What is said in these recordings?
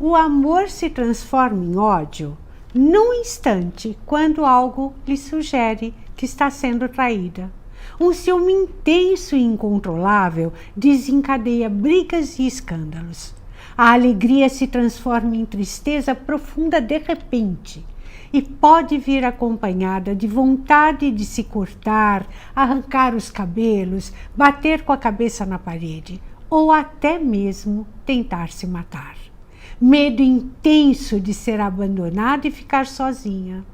O amor se transforma em ódio num instante quando algo lhe sugere que está sendo traída. Um ciúme intenso e incontrolável desencadeia brigas e escândalos. A alegria se transforma em tristeza profunda de repente e pode vir acompanhada de vontade de se cortar, arrancar os cabelos, bater com a cabeça na parede ou até mesmo tentar se matar. Medo intenso de ser abandonada e ficar sozinha.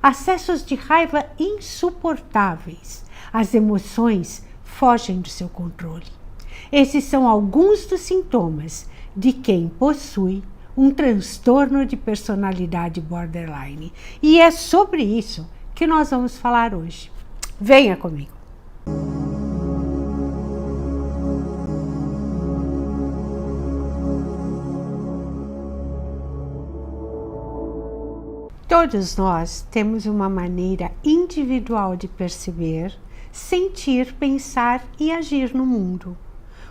Acessos de raiva insuportáveis. As emoções fogem do seu controle. Esses são alguns dos sintomas de quem possui um transtorno de personalidade borderline. E é sobre isso que nós vamos falar hoje. Venha comigo. Todos nós temos uma maneira individual de perceber, sentir, pensar e agir no mundo.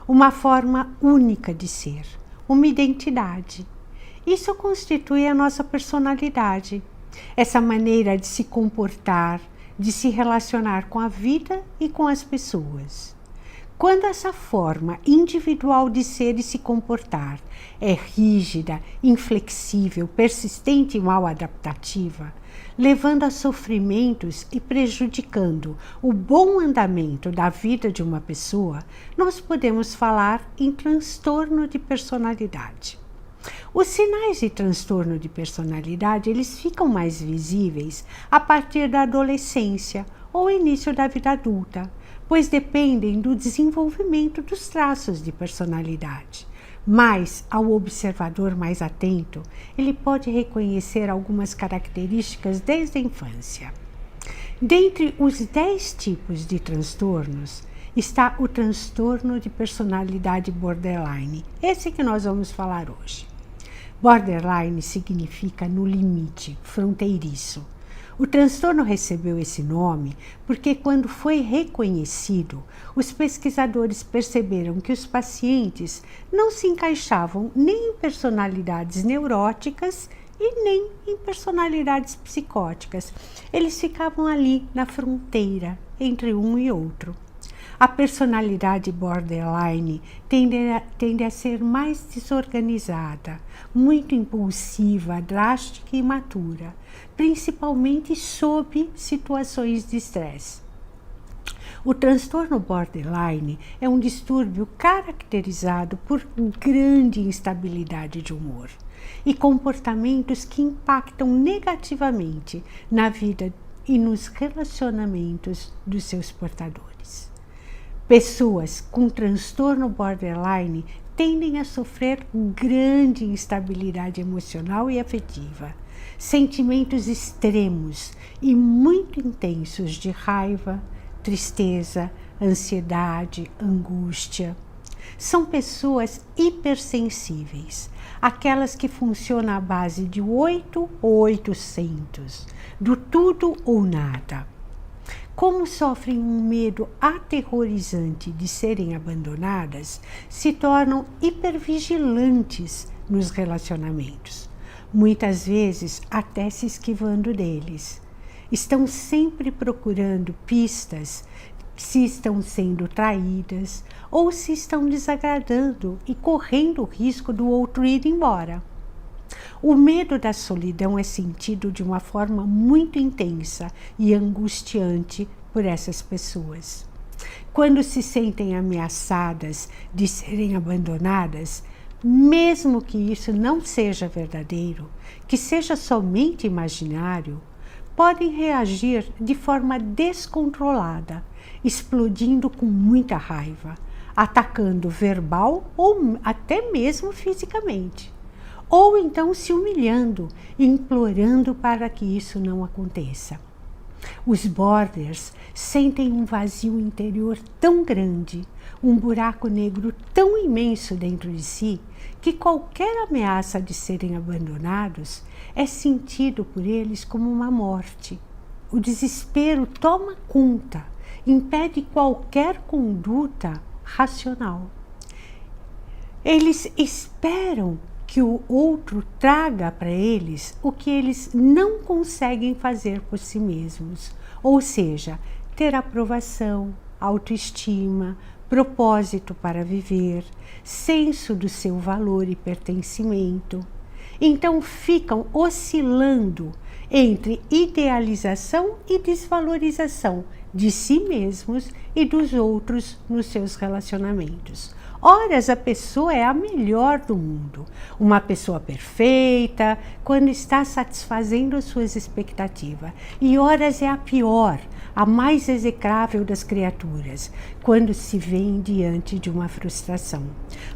Uma forma única de ser, uma identidade. Isso constitui a nossa personalidade. Essa maneira de se comportar, de se relacionar com a vida e com as pessoas. Quando essa forma individual de ser e se comportar é rígida, inflexível, persistente e mal adaptativa, levando a sofrimentos e prejudicando o bom andamento da vida de uma pessoa, nós podemos falar em transtorno de personalidade. Os sinais de transtorno de personalidade, eles ficam mais visíveis a partir da adolescência ou início da vida adulta, pois dependem do desenvolvimento dos traços de personalidade. Mas, ao observador mais atento, ele pode reconhecer algumas características desde a infância. Dentre os 10 tipos de transtornos, está o transtorno de personalidade borderline, esse que nós vamos falar hoje. Borderline significa no limite, fronteiriço. O transtorno recebeu esse nome porque, quando foi reconhecido, os pesquisadores perceberam que os pacientes não se encaixavam nem em personalidades neuróticas e nem em personalidades psicóticas. Eles ficavam ali na fronteira entre um e outro. A personalidade borderline tende a ser mais desorganizada, muito impulsiva, drástica e imatura, principalmente sob situações de estresse. O transtorno borderline é um distúrbio caracterizado por grande instabilidade de humor e comportamentos que impactam negativamente na vida e nos relacionamentos dos seus portadores. Pessoas com transtorno borderline tendem a sofrer grande instabilidade emocional e afetiva, sentimentos extremos e muito intensos de raiva, tristeza, ansiedade, angústia. São pessoas hipersensíveis, aquelas que funcionam à base de 8 ou 800, do tudo ou nada. Como sofrem um medo aterrorizante de serem abandonadas, se tornam hipervigilantes nos relacionamentos, muitas vezes até se esquivando deles. Estão sempre procurando pistas se estão sendo traídas ou se estão desagradando e correndo o risco do outro ir embora. O medo da solidão é sentido de uma forma muito intensa e angustiante por essas pessoas. Quando se sentem ameaçadas de serem abandonadas, mesmo que isso não seja verdadeiro, que seja somente imaginário, podem reagir de forma descontrolada, explodindo com muita raiva, atacando verbal ou até mesmo fisicamente. Ou então se humilhando, implorando para que isso não aconteça. Os borders sentem um vazio interior tão grande, um buraco negro tão imenso dentro de si, que qualquer ameaça de serem abandonados é sentido por eles como uma morte. O desespero toma conta, impede qualquer conduta racional. Eles esperam que o outro traga para eles o que eles não conseguem fazer por si mesmos, ou seja, ter aprovação, autoestima, propósito para viver, senso do seu valor e pertencimento. Então ficam oscilando entre idealização e desvalorização de si mesmos e dos outros nos seus relacionamentos. Horas a pessoa é a melhor do mundo, uma pessoa perfeita, quando está satisfazendo as suas expectativas. E horas é a pior, a mais execrável das criaturas, quando se vêem diante de uma frustração.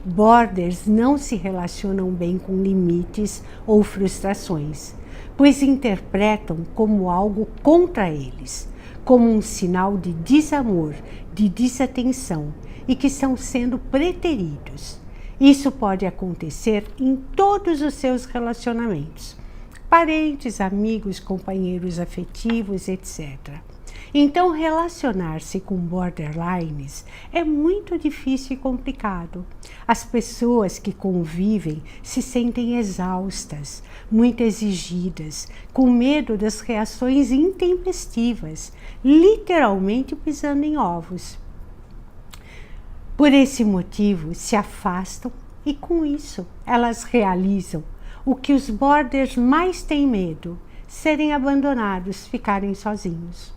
Borders não se relacionam bem com limites ou frustrações, pois interpretam como algo contra eles, como um sinal de desamor, de desatenção, e que estão sendo preteridos. Isso pode acontecer em todos os seus relacionamentos, parentes, amigos, companheiros afetivos, etc. Então, relacionar-se com borderlines é muito difícil e complicado. As pessoas que convivem se sentem exaustas, muito exigidas, com medo das reações intempestivas, literalmente pisando em ovos. Por esse motivo, se afastam e, com isso, elas realizam o que os borders mais têm medo: serem abandonados, ficarem sozinhos.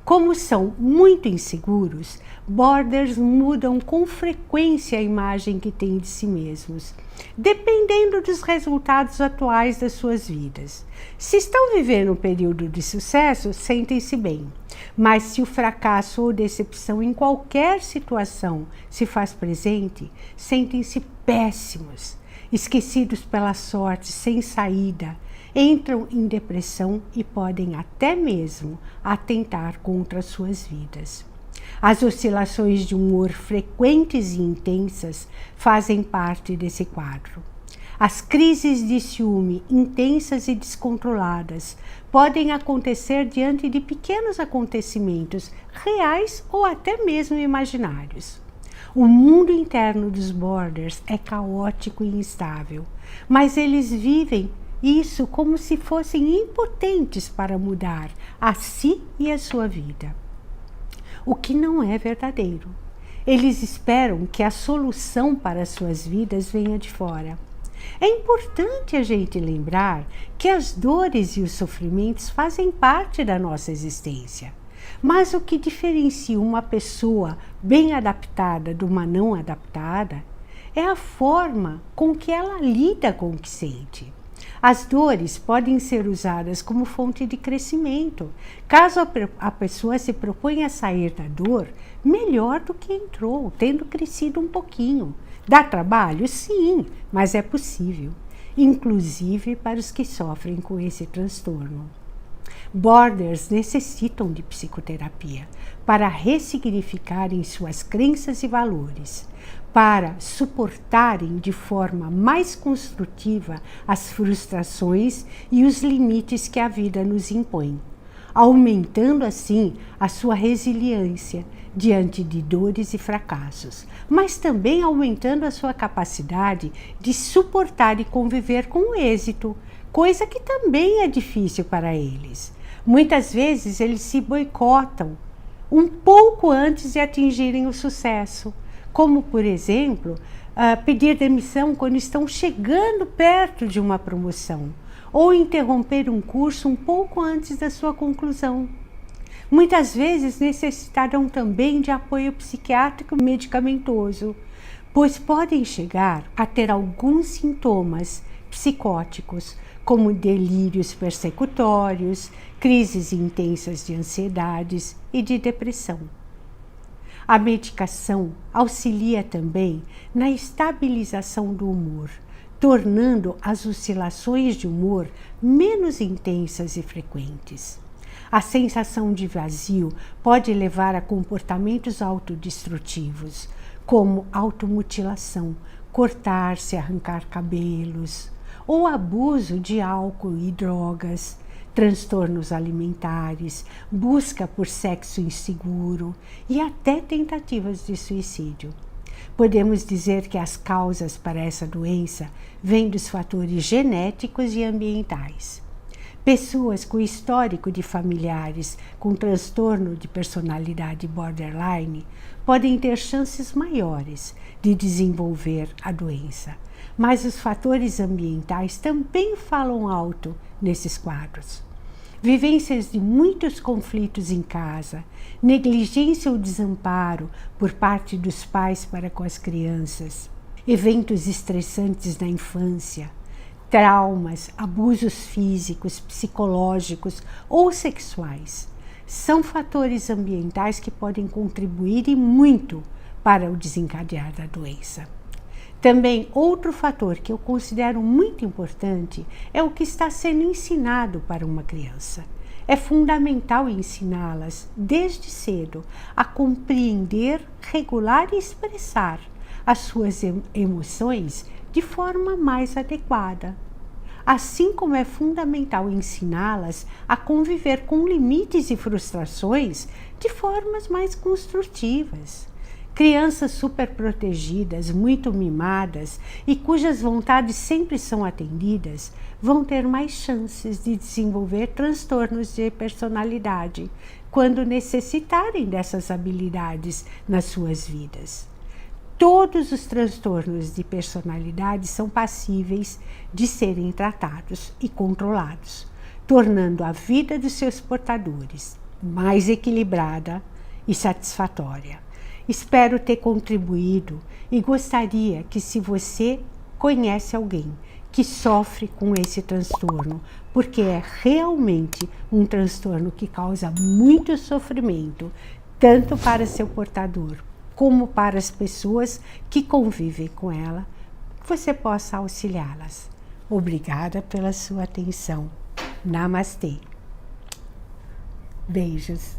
Como são muito inseguros, borders mudam com frequência a imagem que têm de si mesmos, dependendo dos resultados atuais das suas vidas. Se estão vivendo um período de sucesso, sentem-se bem. Mas se o fracasso ou decepção em qualquer situação se faz presente, sentem-se péssimos, esquecidos pela sorte, sem saída, entram em depressão e podem até mesmo atentar contra suas vidas. As oscilações de humor frequentes e intensas fazem parte desse quadro. As crises de ciúme intensas e descontroladas podem acontecer diante de pequenos acontecimentos reais ou até mesmo imaginários. O mundo interno dos borders é caótico e instável, mas eles vivem isso como se fossem impotentes para mudar a si e a sua vida. O que não é verdadeiro. Eles esperam que a solução para as suas vidas venha de fora. É importante a gente lembrar que as dores e os sofrimentos fazem parte da nossa existência. Mas o que diferencia uma pessoa bem adaptada de uma não adaptada é a forma com que ela lida com o que sente. As dores podem ser usadas como fonte de crescimento. Caso a pessoa se proponha a sair da dor, melhor do que entrou, tendo crescido um pouquinho. Dá trabalho? Sim, mas é possível, inclusive para os que sofrem com esse transtorno. Borders necessitam de psicoterapia para ressignificarem suas crenças e valores, para suportarem de forma mais construtiva as frustrações e os limites que a vida nos impõe, aumentando assim a sua resiliência diante de dores e fracassos, mas também aumentando a sua capacidade de suportar e conviver com o êxito, coisa que também é difícil para eles. Muitas vezes eles se boicotam um pouco antes de atingirem o sucesso, como, por exemplo, pedir demissão quando estão chegando perto de uma promoção, ou interromper um curso um pouco antes da sua conclusão. Muitas vezes necessitarão também de apoio psiquiátrico e medicamentoso, pois podem chegar a ter alguns sintomas psicóticos, como delírios persecutórios, crises intensas de ansiedades e de depressão. A medicação auxilia também na estabilização do humor, tornando as oscilações de humor menos intensas e frequentes. A sensação de vazio pode levar a comportamentos autodestrutivos, como automutilação, cortar-se, arrancar cabelos, ou abuso de álcool e drogas, transtornos alimentares, busca por sexo inseguro e até tentativas de suicídio. Podemos dizer que as causas para essa doença vêm dos fatores genéticos e ambientais. Pessoas com histórico de familiares com transtorno de personalidade borderline podem ter chances maiores de desenvolver a doença, mas os fatores ambientais também falam alto nesses quadros. Vivências de muitos conflitos em casa, negligência ou desamparo por parte dos pais para com as crianças, eventos estressantes na infância, traumas, abusos físicos, psicológicos ou sexuais, são fatores ambientais que podem contribuir e muito para o desencadear da doença. Também outro fator que eu considero muito importante é o que está sendo ensinado para uma criança. É fundamental ensiná-las desde cedo a compreender, regular e expressar as suas emoções de forma mais adequada. Assim como é fundamental ensiná-las a conviver com limites e frustrações de formas mais construtivas. Crianças superprotegidas, muito mimadas e cujas vontades sempre são atendidas, vão ter mais chances de desenvolver transtornos de personalidade quando necessitarem dessas habilidades nas suas vidas. Todos os transtornos de personalidade são passíveis de serem tratados e controlados, tornando a vida dos seus portadores mais equilibrada e satisfatória. Espero ter contribuído e gostaria que, se você conhece alguém que sofre com esse transtorno, porque é realmente um transtorno que causa muito sofrimento, tanto para seu portador como para as pessoas que convivem com ela, você possa auxiliá-las. Obrigada pela sua atenção. Namastê. Beijos.